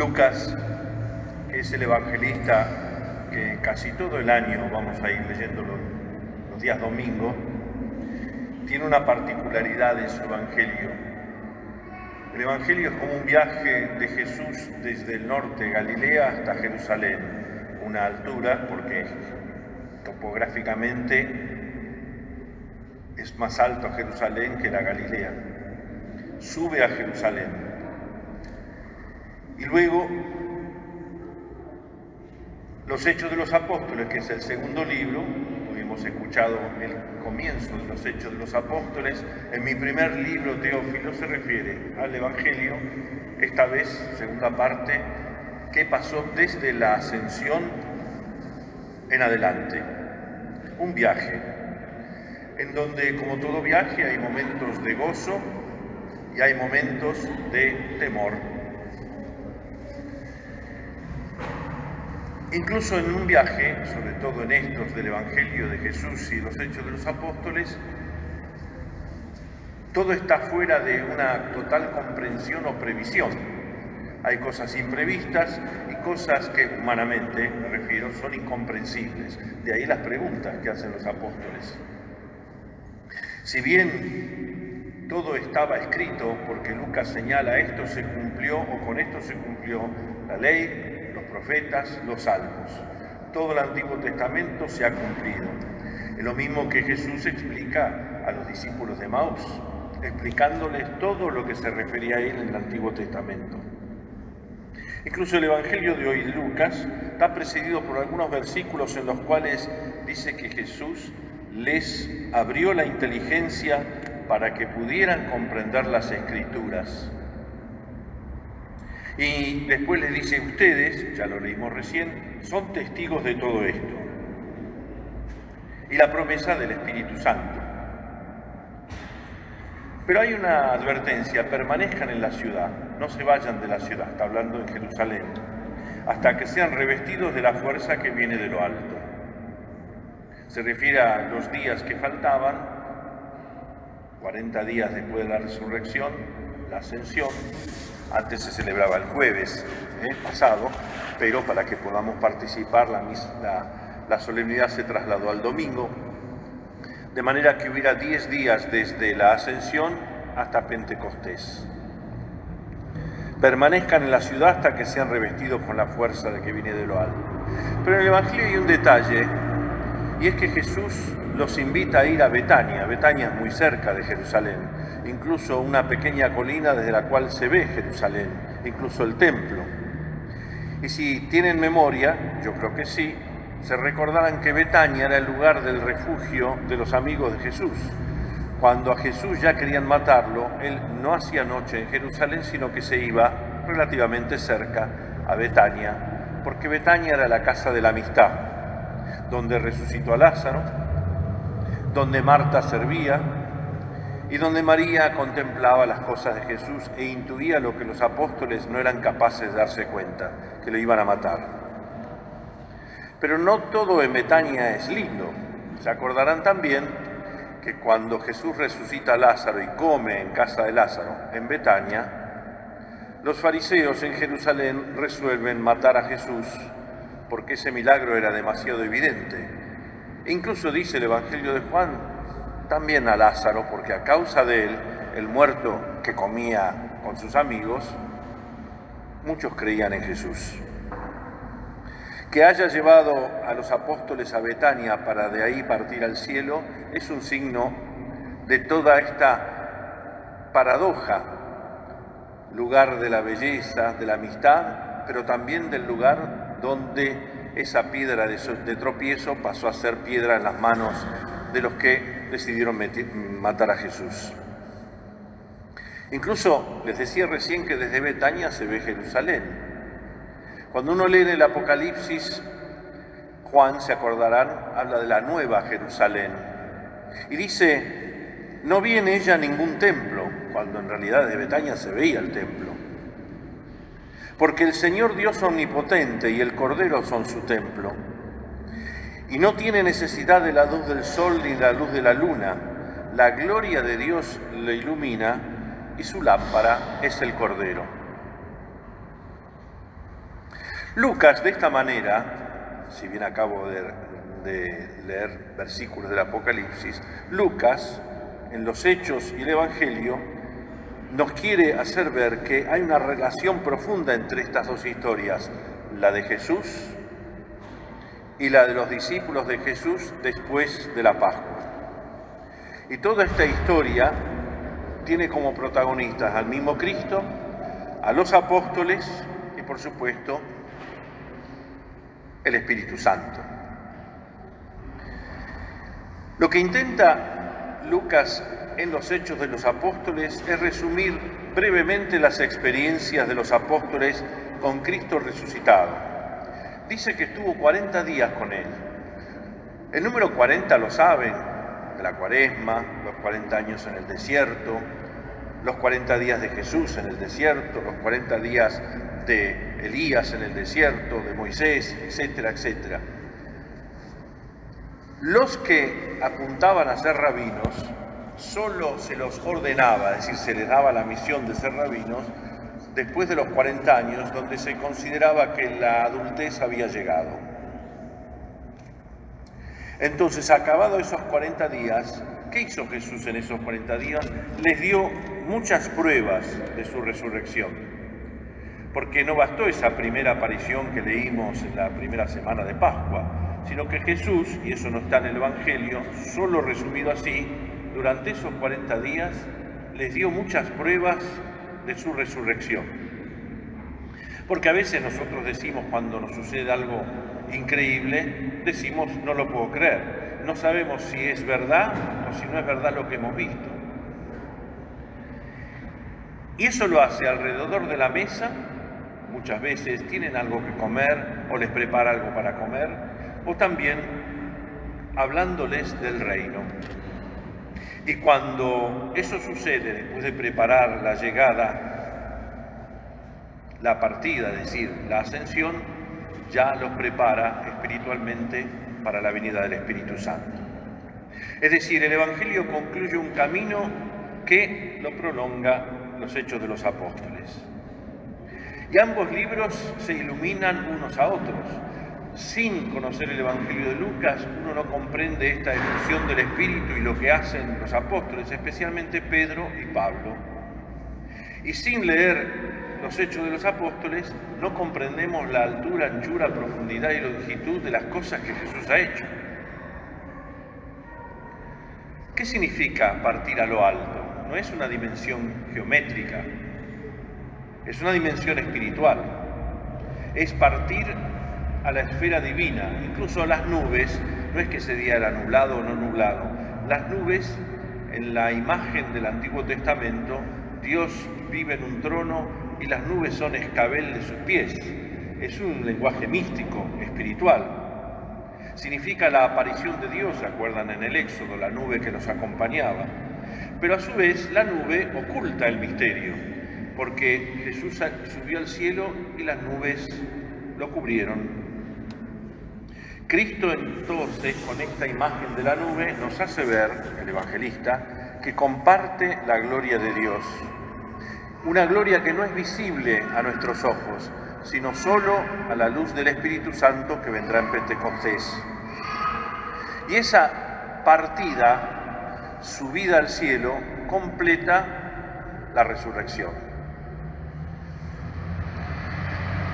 Lucas, que es el evangelista que casi todo el año vamos a ir leyendo los días domingos, tiene una particularidad en su evangelio. El evangelio es como un viaje de Jesús desde el norte de Galilea hasta Jerusalén, una altura porque topográficamente es más alto Jerusalén que la Galilea. Sube a Jerusalén. Y luego, los Hechos de los Apóstoles, que es el segundo libro, hemos escuchado el comienzo de los Hechos de los Apóstoles. En mi primer libro, Teófilo, se refiere al Evangelio, esta vez, segunda parte, que pasó desde la ascensión en adelante. Un viaje, en donde, como todo viaje, hay momentos de gozo y hay momentos de temor. Incluso en un viaje, sobre todo en estos del Evangelio de Jesús y los Hechos de los Apóstoles, todo está fuera de una total comprensión o previsión. Hay cosas imprevistas y cosas que humanamente, me refiero, son incomprensibles. De ahí las preguntas que hacen los apóstoles. Si bien todo estaba escrito, porque Lucas señala esto se cumplió o con esto se cumplió la ley, los profetas, los salmos. Todo el Antiguo Testamento se ha cumplido. Es lo mismo que Jesús explica a los discípulos de Maús, explicándoles todo lo que se refería a él en el Antiguo Testamento. Incluso el Evangelio de hoy, Lucas, está precedido por algunos versículos en los cuales dice que Jesús les abrió la inteligencia para que pudieran comprender las Escrituras. Y después les dice, ustedes, ya lo leímos recién, son testigos de todo esto. Y la promesa del Espíritu Santo. Pero hay una advertencia, permanezcan en la ciudad, no se vayan de la ciudad, está hablando en Jerusalén, hasta que sean revestidos de la fuerza que viene de lo alto. Se refiere a los días que faltaban, 40 días después de la resurrección, la ascensión. Antes se celebraba el jueves pasado, pero para que podamos participar la solemnidad se trasladó al domingo, de manera que hubiera 10 días desde la ascensión hasta Pentecostés. Permanezcan en la ciudad hasta que sean revestidos con la fuerza de que viene de lo alto. Pero en el Evangelio hay un detalle, y es que Jesús los invita a ir a Betania. Betania es muy cerca de Jerusalén, incluso una pequeña colina desde la cual se ve Jerusalén, incluso el templo. Y si tienen memoria, yo creo que sí, se recordarán que Betania era el lugar del refugio de los amigos de Jesús. Cuando a Jesús ya querían matarlo, él no hacía noche en Jerusalén, sino que se iba relativamente cerca a Betania, porque Betania era la casa de la amistad, donde resucitó a Lázaro, donde Marta servía y donde María contemplaba las cosas de Jesús e intuía lo que los apóstoles no eran capaces de darse cuenta, que lo iban a matar. Pero no todo en Betania es lindo. Se acordarán también que cuando Jesús resucita a Lázaro y come en casa de Lázaro, en Betania, los fariseos en Jerusalén resuelven matar a Jesús porque ese milagro era demasiado evidente. E incluso dice el Evangelio de Juan, también a Lázaro, porque a causa de él, el muerto que comía con sus amigos, muchos creían en Jesús. Que haya llevado a los apóstoles a Betania para de ahí partir al cielo es un signo de toda esta paradoja, lugar de la belleza, de la amistad, pero también del lugar donde esa piedra de tropiezo pasó a ser piedra en las manos de los que decidieron matar a Jesús. Incluso les decía recién que desde Betania se ve Jerusalén. Cuando uno lee en el Apocalipsis, Juan, se acordarán, habla de la nueva Jerusalén. Y dice, no vi en ella ningún templo, cuando en realidad desde Betania se veía el templo. Porque el Señor Dios omnipotente y el Cordero son su templo. Y no tiene necesidad de la luz del sol ni de la luz de la luna. La gloria de Dios le ilumina y su lámpara es el Cordero. Lucas, de esta manera, si bien acabo de leer versículos del Apocalipsis, Lucas, en los Hechos y el Evangelio, nos quiere hacer ver que hay una relación profunda entre estas dos historias, la de Jesús y la de los discípulos de Jesús después de la Pascua. Y toda esta historia tiene como protagonistas al mismo Cristo, a los apóstoles y, por supuesto, el Espíritu Santo. Lo que intenta Lucas en los Hechos de los Apóstoles es resumir brevemente las experiencias de los apóstoles con Cristo resucitado. Dice que estuvo 40 días con él. El número 40 lo saben, de la Cuaresma, los 40 años en el desierto, los 40 días de Jesús en el desierto, los 40 días de Elías en el desierto, de Moisés, etcétera, etcétera. Los que apuntaban a ser rabinos, solo se los ordenaba, es decir, se les daba la misión de ser rabinos, después de los 40 años, donde se consideraba que la adultez había llegado. Entonces, acabados esos 40 días, ¿qué hizo Jesús en esos 40 días? Les dio muchas pruebas de su resurrección. Porque no bastó esa primera aparición que leímos en la primera semana de Pascua, sino que Jesús, y eso no está en el Evangelio, solo resumido así, durante esos 40 días les dio muchas pruebas de su resurrección. Porque a veces nosotros decimos, cuando nos sucede algo increíble, decimos, no lo puedo creer. No sabemos si es verdad o si no es verdad lo que hemos visto. Y eso lo hace alrededor de la mesa. Muchas veces tienen algo que comer o les prepara algo para comer, o también hablándoles del reino. Y cuando eso sucede, después de preparar la llegada, la partida, es decir, la ascensión, ya los prepara espiritualmente para la venida del Espíritu Santo. Es decir, el Evangelio concluye un camino que lo prolonga los Hechos de los Apóstoles. Y ambos libros se iluminan unos a otros. Sin conocer el Evangelio de Lucas, uno no comprende esta efusión del Espíritu y lo que hacen los apóstoles, especialmente Pedro y Pablo. Y sin leer los Hechos de los Apóstoles, no comprendemos la altura, anchura, profundidad y longitud de las cosas que Jesús ha hecho. ¿Qué significa partir a lo alto? No es una dimensión geométrica, es una dimensión espiritual. Es partir a la esfera divina, incluso las nubes. No es que ese día era nublado o no nublado. Las nubes, en la imagen del Antiguo Testamento, Dios vive en un trono y las nubes son escabel de sus pies. Es un lenguaje místico, espiritual. Significa la aparición de Dios, ¿se acuerdan en el Éxodo? La nube que los acompañaba. Pero a su vez la nube oculta el misterio, porque Jesús subió al cielo y las nubes lo cubrieron. Cristo entonces, con esta imagen de la nube, nos hace ver, el evangelista, que comparte la gloria de Dios. Una gloria que no es visible a nuestros ojos, sino solo a la luz del Espíritu Santo que vendrá en Pentecostés. Y esa partida, subida al cielo, completa la resurrección.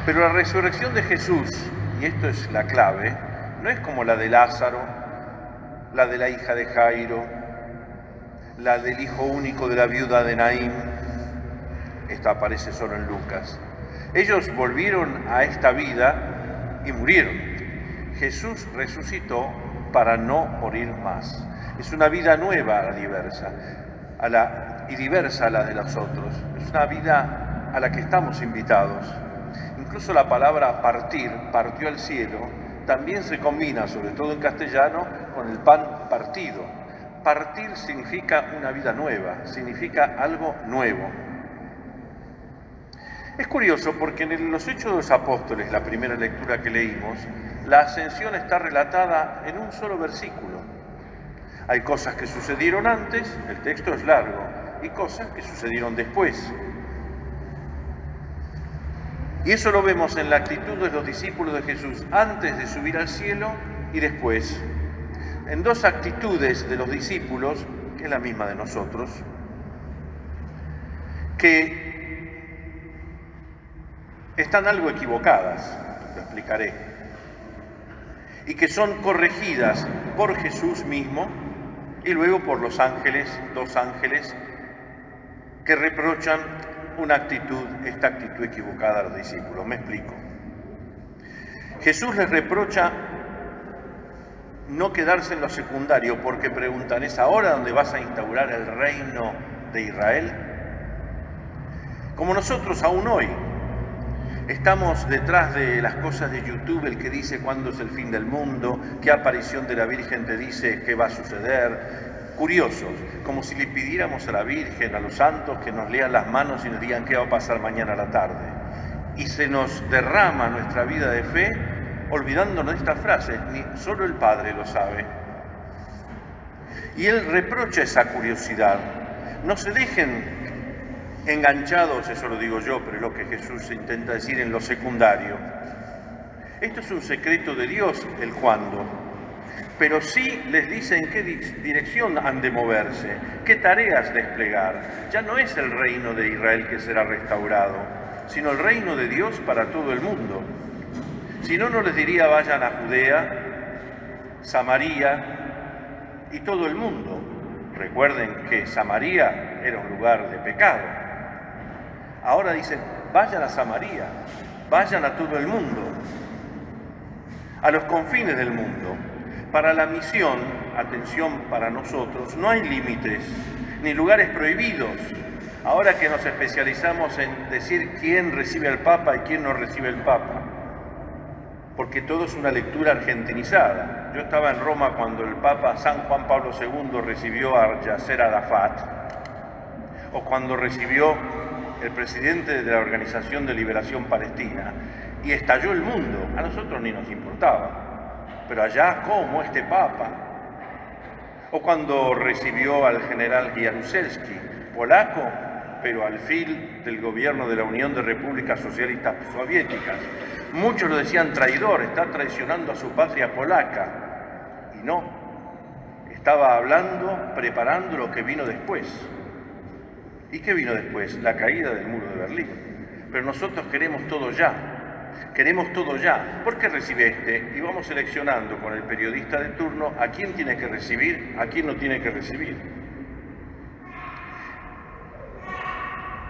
Pero la resurrección de Jesús, y esto es la clave, no es como la de Lázaro, la de la hija de Jairo, la del hijo único de la viuda de Naín. Esta aparece solo en Lucas. Ellos volvieron a esta vida y murieron. Jesús resucitó para no morir más. Es una vida nueva y diversa a la de los otros. Es una vida a la que estamos invitados. Incluso la palabra partir, partió al cielo, también se combina, sobre todo en castellano, con el pan partido. Partir significa una vida nueva, significa algo nuevo. Es curioso porque en los Hechos de los Apóstoles, la primera lectura que leímos, la ascensión está relatada en un solo versículo. Hay cosas que sucedieron antes, el texto es largo, y cosas que sucedieron después. Y eso lo vemos en la actitud de los discípulos de Jesús antes de subir al cielo y después. En dos actitudes de los discípulos, que es la misma de nosotros, que están algo equivocadas, lo explicaré, y que son corregidas por Jesús mismo y luego por los ángeles, dos ángeles, que reprochan esta actitud equivocada a los discípulos. Me explico. Jesús les reprocha no quedarse en lo secundario, porque preguntan, ¿es ahora donde vas a instaurar el reino de Israel? Como nosotros aún hoy estamos detrás de las cosas de YouTube, el que dice cuándo es el fin del mundo, qué aparición de la Virgen te dice qué va a suceder, curiosos, como si le pidiéramos a la Virgen, a los santos, que nos lean las manos y nos digan qué va a pasar mañana a la tarde. Y se nos derrama nuestra vida de fe olvidándonos de estas frases, ni solo el Padre lo sabe. Y Él reprocha esa curiosidad. No se dejen enganchados, eso lo digo yo, pero es lo que Jesús intenta decir, en lo secundario. Esto es un secreto de Dios, el cuándo. Pero sí les dice en qué dirección han de moverse, qué tareas desplegar. Ya no es el reino de Israel que será restaurado, sino el reino de Dios para todo el mundo. Si no, no les diría vayan a Judea, Samaria y todo el mundo. Recuerden que Samaria era un lugar de pecado. Ahora dicen, vayan a Samaria, vayan a todo el mundo, a los confines del mundo. Para la misión, atención para nosotros, no hay límites ni lugares prohibidos. Ahora que nos especializamos en decir quién recibe al Papa y quién no recibe al Papa, porque todo es una lectura argentinizada. Yo estaba en Roma cuando el Papa San Juan Pablo II recibió a Yasser Arafat, o cuando recibió el presidente de la Organización de Liberación Palestina, y estalló el mundo. A nosotros ni nos importaba. Pero allá, ¿cómo este Papa? O cuando recibió al general Jaruzelski, polaco, pero alfil del gobierno de la Unión de Repúblicas Socialistas Soviéticas. Muchos lo decían traidor, está traicionando a su patria polaca. Y no, estaba hablando, preparando lo que vino después. ¿Y qué vino después? La caída del muro de Berlín. Pero nosotros queremos todo ya. Queremos todo ya. ¿Por qué recibe este? Y vamos seleccionando con el periodista de turno a quién tiene que recibir, a quién no tiene que recibir.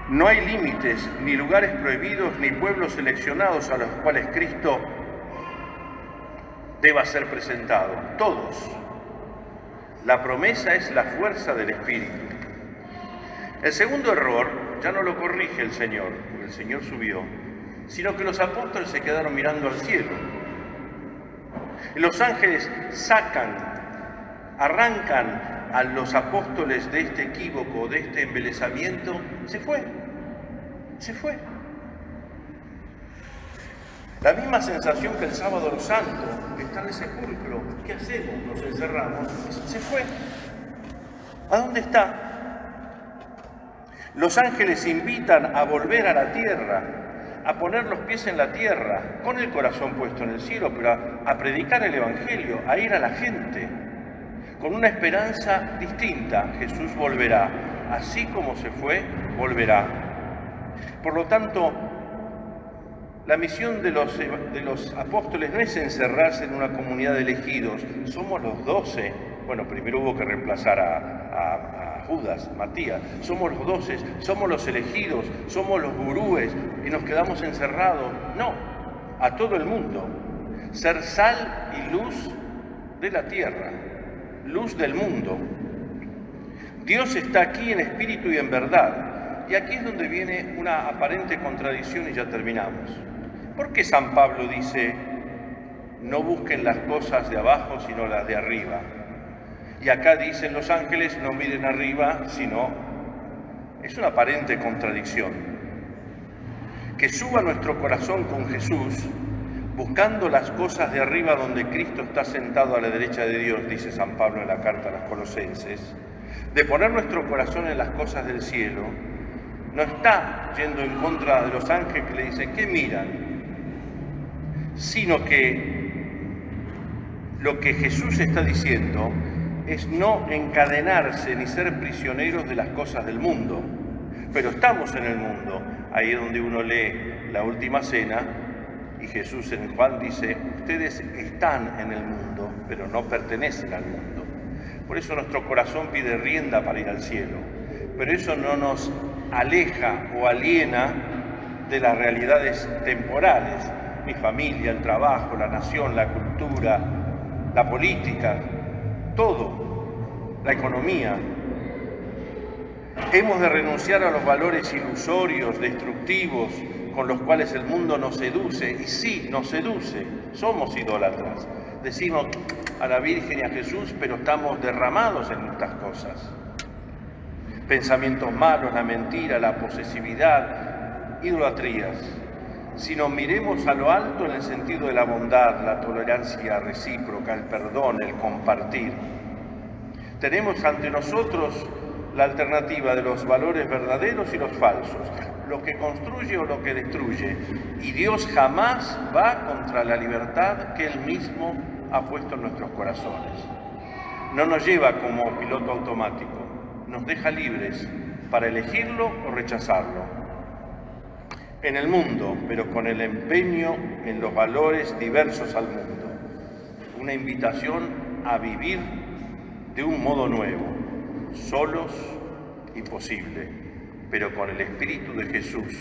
No hay límites, ni lugares prohibidos, ni pueblos seleccionados a los cuales Cristo deba ser presentado. Todos. La promesa es la fuerza del Espíritu. El segundo error ya no lo corrige el Señor, porque el Señor subió, sino que los apóstoles se quedaron mirando al cielo. Y los ángeles arrancan a los apóstoles de este equívoco, de este embelesamiento. Se fue. La misma sensación que el sábado santo, que está en el sepulcro. ¿Qué hacemos? Nos encerramos. Se fue. ¿A dónde está? Los ángeles invitan a volver a la tierra, a poner los pies en la tierra, con el corazón puesto en el cielo, pero a predicar el Evangelio, a ir a la gente, con una esperanza distinta. Jesús volverá, así como se fue, volverá. Por lo tanto, la misión de los apóstoles no es encerrarse en una comunidad de elegidos. Somos los 12. Bueno, primero hubo que reemplazar a Judas, Matías. Somos los 12, somos los elegidos, somos los gurúes y nos quedamos encerrados. No, a todo el mundo. Ser sal y luz de la tierra, luz del mundo. Dios está aquí en espíritu y en verdad. Y aquí es donde viene una aparente contradicción y ya terminamos. ¿Por qué San Pablo dice, no busquen las cosas de abajo sino las de arriba? Y acá dicen los ángeles, no miren arriba, sino... Es una aparente contradicción. Que suba nuestro corazón con Jesús, buscando las cosas de arriba donde Cristo está sentado a la derecha de Dios, dice San Pablo en la carta a los Colosenses, de poner nuestro corazón en las cosas del cielo, No está yendo en contra de los ángeles que le dicen, ¿qué miran? Sino que lo que Jesús está diciendo es no encadenarse ni ser prisioneros de las cosas del mundo. Pero estamos en el mundo. Ahí es donde uno lee la última cena y Jesús en Juan dice, ustedes están en el mundo, pero no pertenecen al mundo. Por eso nuestro corazón pide rienda para ir al cielo. Pero eso no nos aleja o aliena de las realidades temporales. Mi familia, el trabajo, la nación, la cultura, la política, todo, la economía. Hemos de renunciar a los valores ilusorios, destructivos, con los cuales el mundo nos seduce. Y sí, nos seduce, somos idólatras. Decimos a la Virgen y a Jesús, pero estamos derramados en estas cosas. Pensamientos malos, la mentira, la posesividad, idolatrías. Sino miremos a lo alto en el sentido de la bondad, la tolerancia recíproca, el perdón, el compartir. Tenemos ante nosotros la alternativa de los valores verdaderos y los falsos, lo que construye o lo que destruye. Y Dios jamás va contra la libertad que Él mismo ha puesto en nuestros corazones. No nos lleva como piloto automático, nos deja libres para elegirlo o rechazarlo. En el mundo, pero con el empeño en los valores diversos al mundo. Una invitación a vivir de un modo nuevo, solos y posible, pero con el Espíritu de Jesús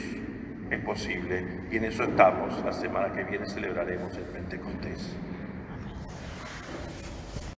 es posible. Y en eso estamos. La semana que viene celebraremos el Pentecostés.